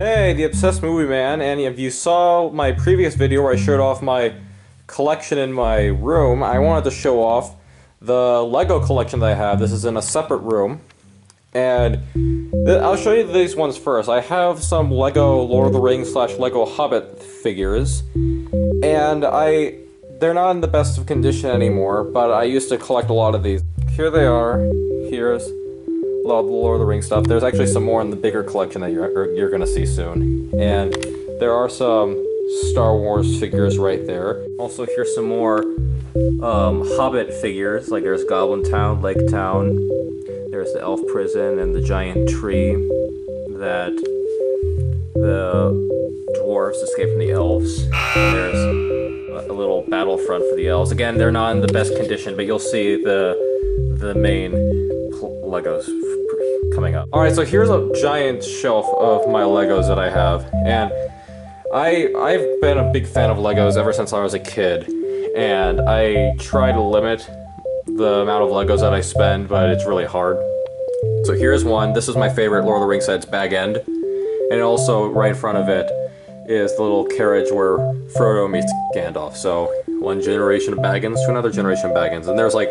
Hey, the Obsessed Movie Man, and if you saw my previous video where I showed off my collection in my room, I wanted to show off the Lego collection that I have. This is in a separate room, and I'll show you these ones first. I have some Lego Lord of the Rings / Lego Hobbit figures, and they're not in the best of condition anymore, but I used to collect a lot of these. Here they are. Here's a lot of the Lord of the Rings stuff. There's actually some more in the bigger collection that you're going to see soon. And there are some Star Wars figures right there. Also, here's some more Hobbit figures. Like there's Goblin Town, Lake Town. There's the Elf Prison and the giant tree that the dwarves escape from the elves. And there's a little battlefront for the elves. Again, they're not in the best condition, but you'll see the main Legos coming up. Alright, so here's a giant shelf of my Legos that I have, and I've been a big fan of Legos ever since I was a kid, and I try to limit the amount of Legos that I spend, but it's really hard. So here's one. This is my favorite Lord of the Rings set. It's Bag End, and also right in front of it is the little carriage where Frodo meets Gandalf. So one generation of Baggins to another generation of Baggins, and there's like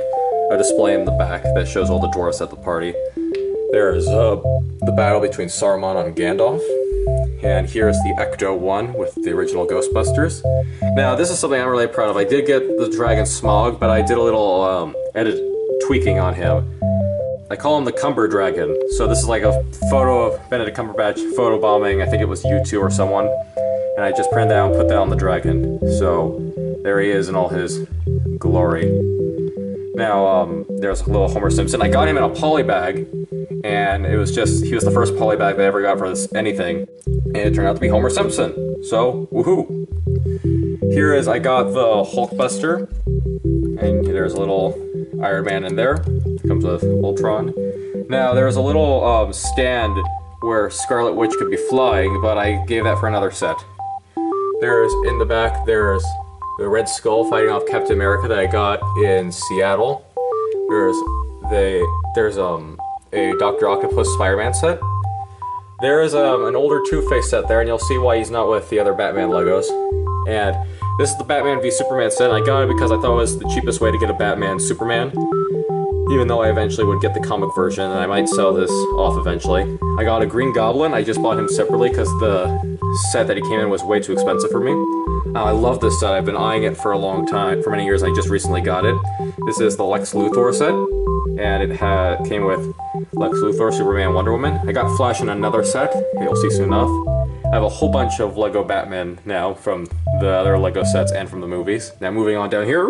a display in the back that shows all the dwarves at the party. There's the battle between Saruman and Gandalf, and here's the Ecto-1 with the original Ghostbusters. Now, this is something I'm really proud of. I did get the Dragon Smog, but I did a little edit tweaking on him. I call him the Cumber Dragon. So this is like a photo of Benedict Cumberbatch photobombing, I think it was U2 or someone, and I just printed that and put that on the dragon. So there he is in all his glory. Now, there's a little Homer Simpson. I got him in a poly bag, and it was just, he was the first poly bag that I ever got for anything, and it turned out to be Homer Simpson. So, woohoo! Here is, I got the Hulkbuster, and there's a little Iron Man in there. It comes with Ultron. Now, there's a little stand where Scarlet Witch could be flying, but I gave that for another set. There's, in the back, there's the Red Skull fighting off Captain America that I got in Seattle. There's a Dr. Octopus Spider-Man set. There is an older Two-Face set there, and you'll see why he's not with the other Batman Legos. And this is the Batman v Superman set. I got it because I thought it was the cheapest way to get a Batman Superman, even though I eventually would get the comic version, and I might sell this off eventually. I got a Green Goblin. I just bought him separately because the set that he came in was way too expensive for me. I love this set. I've been eyeing it for a long time, for many years. I just recently got it. This is the Lex Luthor set, and it came with Lex Luthor, Superman, Wonder Woman. I got Flash in another set, you'll see soon enough. I have a whole bunch of Lego Batman now from the other Lego sets and from the movies. Now moving on down here,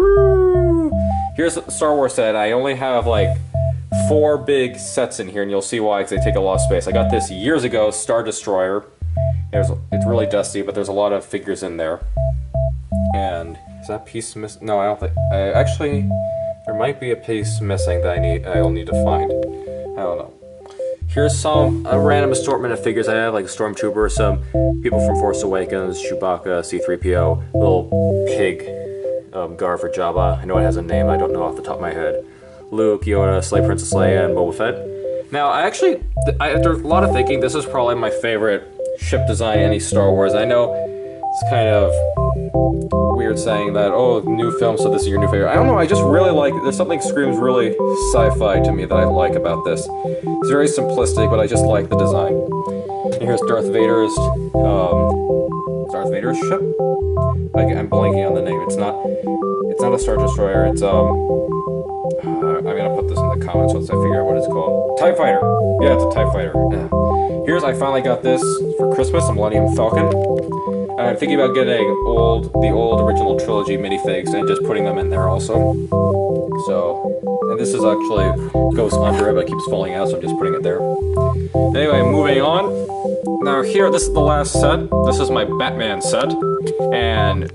here's the Star Wars set. I only have like 4 big sets in here, and you'll see why, because they take a lot of space. I got this years ago, Star Destroyer. It's really dusty, but there's a lot of figures in there. And is that piece missing? No, I don't think. Actually, there might be a piece missing that I'll need to find. I don't know. Here's a random assortment of figures I have, like Stormtrooper, some people from Force Awakens, Chewbacca, C-3PO, little pig Gar for Jabba. I know it has a name, I don't know off the top of my head. Luke, Yoda, Slay Princess Leia, and Boba Fett. Now, after a lot of thinking, this is probably my favorite ship design in any Star Wars. I know it's kind of weird saying that, oh, new film, so this is your new favorite. I don't know, I just really like, there's something screams really sci-fi to me that I like about this. It's very simplistic, but I just like the design. And here's Darth Vader's ship? I'm blanking on the name. It's not a Star Destroyer, it's, I'm gonna put this in the comments once I figure out what it's called. TIE Fighter! Yeah, it's a TIE Fighter. Yeah. Here's, I finally got this for Christmas, a Millennium Falcon. I'm thinking about getting the old original trilogy minifigs and just putting them in there also. So, and this is actually goes under it, but it keeps falling out, so I'm just putting it there. Anyway, moving on. Now here, this is the last set. This is my Batman set, and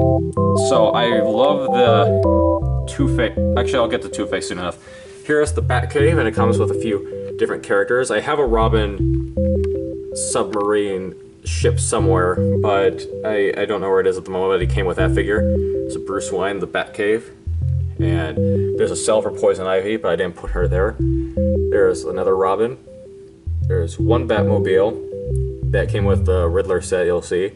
so I love the Two-Face. Actually, I'll get to Two-Face soon enough. Here's the Batcave, and it comes with a few different characters. I have a Robin submarine ship somewhere, but I don't know where it is at the moment, but it came with that figure. It's a Bruce Wayne, the Batcave, and there's a cell for Poison Ivy, but I didn't put her there. There's another Robin. There's one Batmobile, that came with the Riddler set, you'll see.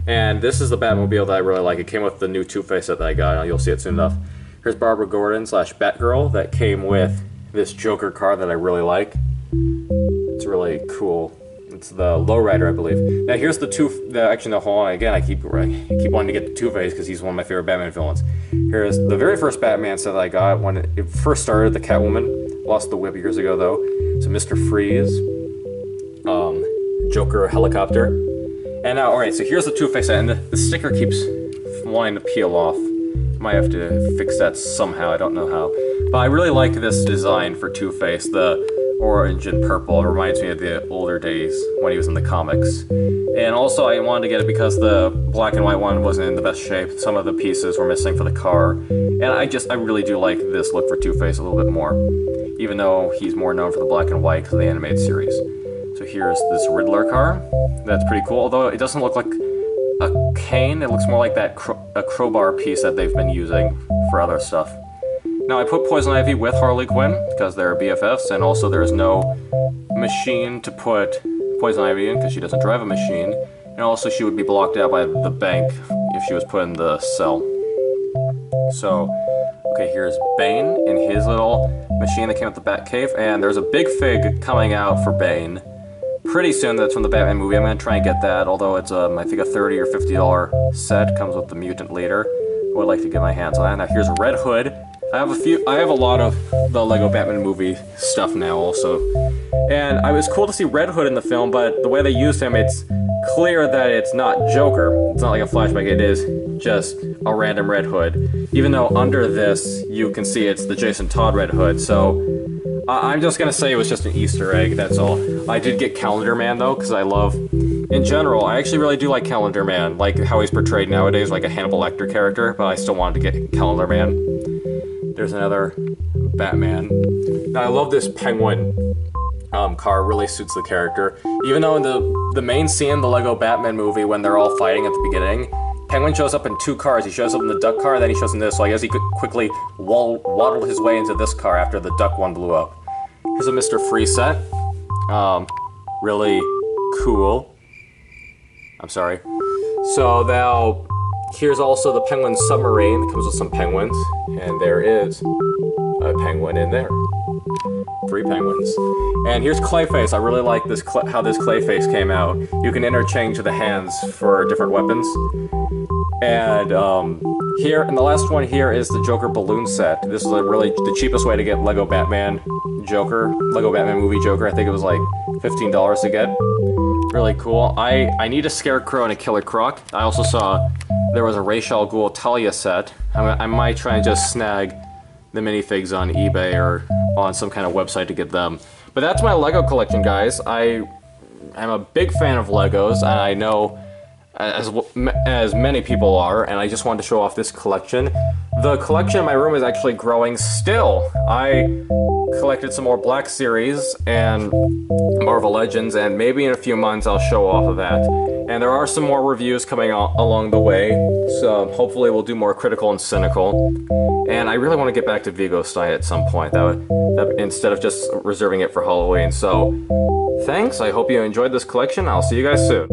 And this is the Batmobile that I really like. It came with the new Two-Face set that I got, and you'll see it soon enough. Here's Barbara Gordon / Batgirl that came with this Joker car that I really like. It's really cool. It's the Lowrider, I believe. Now here's actually no, hold on, again, I keep wanting to get the Two-Face because he's one of my favorite Batman villains. Here's the very first Batman set that I got when it first started, the Catwoman. Lost the whip years ago though. So Mr. Freeze, Joker helicopter. And now, alright, so here's the Two-Face set, and the sticker keeps wanting to peel off. Might have to fix that somehow, I don't know how. But I really like this design for Two-Face, the orange and purple. It reminds me of the older days when he was in the comics. And also I wanted to get it because the black and white one wasn't in the best shape. Some of the pieces were missing for the car. And I really do like this look for Two-Face a little bit more, even though he's more known for the black and white because of the animated series. So here's this Riddler car. That's pretty cool, although it doesn't look like a cane. It looks more like that a crowbar piece that they've been using for other stuff. Now I put Poison Ivy with Harley Quinn because they're BFFs, and also there's no machine to put Poison Ivy in because she doesn't drive a machine, and also she would be blocked out by the bank if she was put in the cell. So, okay, here's Bane in his little machine that came with the Batcave, and there's a big fig coming out for Bane pretty soon. That's from the Batman movie. I'm going to try and get that, although it's I think a $30 or $50 set. Comes with the mutant later. I would like to get my hands on that. Now here's Red Hood. I have a lot of the Lego Batman movie stuff now also. And it was cool to see Red Hood in the film, but the way they used him, it's clear that it's not Joker. It's not like a flashback, it is just a random Red Hood. Even though under this, you can see it's the Jason Todd Red Hood, so I'm just gonna say it was just an Easter egg, that's all. I did get Calendar Man though, because I love, in general, I actually really do like Calendar Man, like how he's portrayed nowadays, like a Hannibal Lecter character, but I still wanted to get Calendar Man. There's another Batman. Now I love this Penguin car, really suits the character. Even though in the main scene in the Lego Batman movie when they're all fighting at the beginning, Penguin shows up in two cars. He shows up in the duck car, and then he shows up in this, so I guess he could quickly waddle his way into this car after the duck one blew up. Here's a Mr. Freeze set. Really cool. I'm sorry. So now, here's also the Penguin submarine that comes with some penguins, and there is a penguin in there. 3 penguins. And here's Clayface. I really like this how this Clayface came out. You can interchange the hands for different weapons. And here, and the last one here is the Joker balloon set. This is really the cheapest way to get Lego Batman Joker, Lego Batman movie Joker. I think it was like $15 to get. Really cool. I need a Scarecrow and a Killer Croc. I also saw there was a Ra's al Ghul Talia set. I might try and just snag the minifigs on eBay or on some kind of website to get them. But that's my Lego collection, guys. I'm a big fan of Legos, and I know as many people are, and I just wanted to show off this collection. The collection in my room is actually growing still. I collected some more Black Series and Marvel Legends, and maybe in a few months I'll show off of that. And there are some more reviews coming along the way, so hopefully we'll do more critical and cynical. And I really want to get back to Vigo Stein at some point, instead of just reserving it for Halloween. So, thanks, I hope you enjoyed this collection, I'll see you guys soon.